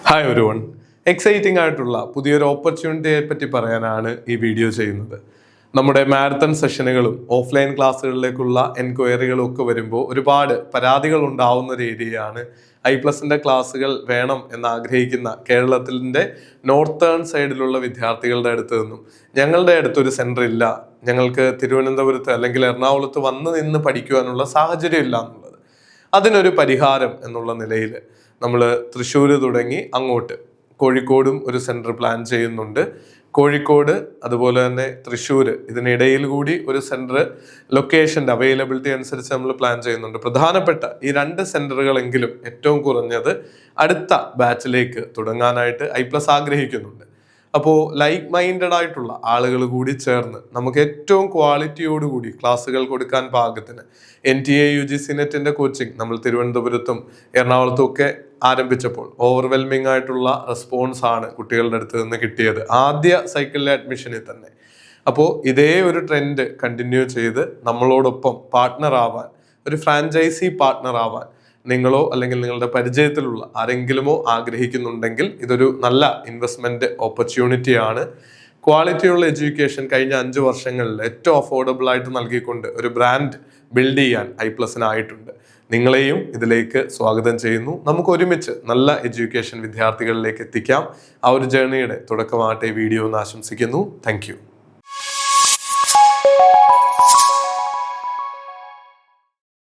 Hi ഒരുവൺ, exciting ആയിട്ടുള്ള പുതിയൊരു ഓപ്പർച്യൂണിറ്റിയെ പറ്റി പറയാനാണ് ഈ വീഡിയോ ചെയ്യുന്നത്. നമ്മുടെ മാരത്തൺ സെഷനുകളും ഓഫ്ലൈൻ ക്ലാസ്സുകളിലേക്കുള്ള എൻക്വയറികളും ഒക്കെ വരുമ്പോൾ ഒരുപാട് പരാതികൾ ഉണ്ടാവുന്ന ഒരു ഏരിയയാണ് I+ന്റെ ക്ലാസ്സുകൾ വേണം എന്ന് ആഗ്രഹിക്കുന്ന കേരളത്തിൻ്റെ നോർത്തേൺ സൈഡിലുള്ള വിദ്യാർത്ഥികളുടെ അടുത്ത് നിന്നും ഞങ്ങളുടെ അടുത്തൊരു സെൻറ്റർ ഇല്ല, ഞങ്ങൾക്ക് തിരുവനന്തപുരത്ത് അല്ലെങ്കിൽ എറണാകുളത്ത് വന്ന് നിന്ന് പഠിക്കുവാനുള്ള സാഹചര്യം ഇല്ല എന്നുള്ളത്. അതിനൊരു പരിഹാരം എന്നുള്ള നിലയിൽ നമ്മൾ തൃശ്ശൂർ തുടങ്ങി അങ്ങോട്ട് കോഴിക്കോടും ഒരു സെൻറ്റർ പ്ലാൻ ചെയ്യുന്നുണ്ട്. കോഴിക്കോട് അതുപോലെ തന്നെ തൃശ്ശൂർ ഇതിനിടയിൽ കൂടി ഒരു സെൻറ്റർ ലൊക്കേഷൻ്റെ അവൈലബിലിറ്റി അനുസരിച്ച് നമ്മൾ പ്ലാൻ ചെയ്യുന്നുണ്ട്. പ്രധാനപ്പെട്ട ഈ 2 സെൻറ്ററുകളെങ്കിലും ഏറ്റവും കുറഞ്ഞത് അടുത്ത ബാച്ചിലേക്ക് തുടങ്ങാനായിട്ട് I+ ആഗ്രഹിക്കുന്നുണ്ട്. അപ്പോൾ ലൈക്ക് മൈൻഡഡ് ആയിട്ടുള്ള ആളുകൾ കൂടി ചേർന്ന് നമുക്ക് ഏറ്റവും ക്വാളിറ്റിയോടുകൂടി ക്ലാസ്സുകൾ കൊടുക്കാൻ പാകത്തിന് NTA UGC നെറ്റിൻ്റെ കോച്ചിങ് നമ്മൾ തിരുവനന്തപുരത്തും എറണാകുളത്തും ഒക്കെ ആരംഭിച്ചപ്പോൾ ഓവർവെൽമിംഗ് ആയിട്ടുള്ള റെസ്പോൺസ് ആണ് കുട്ടികളുടെ അടുത്ത് നിന്ന് കിട്ടിയത്, ആദ്യ സൈക്കിളിലെ അഡ്മിഷനിൽ തന്നെ. അപ്പോൾ ഇതേ ഒരു ട്രെൻഡ് കണ്ടിന്യൂ ചെയ്ത് നമ്മളോടൊപ്പം പാർട്ട്ണർ ആവാൻ, ഒരു ഫ്രാഞ്ചൈസി പാർട്ട്ണർ ആവാൻ നിങ്ങളോ അല്ലെങ്കിൽ നിങ്ങളുടെ പരിചയത്തിലുള്ള ആരെങ്കിലുമോ ആഗ്രഹിക്കുന്നുണ്ടെങ്കിൽ ഇതൊരു നല്ല ഇൻവെസ്റ്റ്മെന്റ് ഓപ്പർച്യൂണിറ്റിയാണ്. ക്വാളിറ്റിയുള്ള എഡ്യൂക്കേഷൻ കഴിഞ്ഞ 5 വർഷങ്ങളിൽ ഏറ്റവും അഫോർഡബിൾ ആയിട്ട് നൽകിക്കൊണ്ട് ഒരു ബ്രാൻഡ് ബിൽഡ് ചെയ്യാൻ I+നായിട്ടുണ്ട്. നിങ്ങളെയും ഇതിലേക്ക് സ്വാഗതം ചെയ്യുന്നു. നമുക്ക് ഒരുമിച്ച് നല്ല എഡ്യൂക്കേഷൻ വിദ്യാർത്ഥികളിലേക്ക് എത്തിക്കാം. ആ ഒരു ജേർണിയുടെ തുടക്കമാകട്ടെ വീഡിയോ എന്ന് ആശംസിക്കുന്നു. താങ്ക്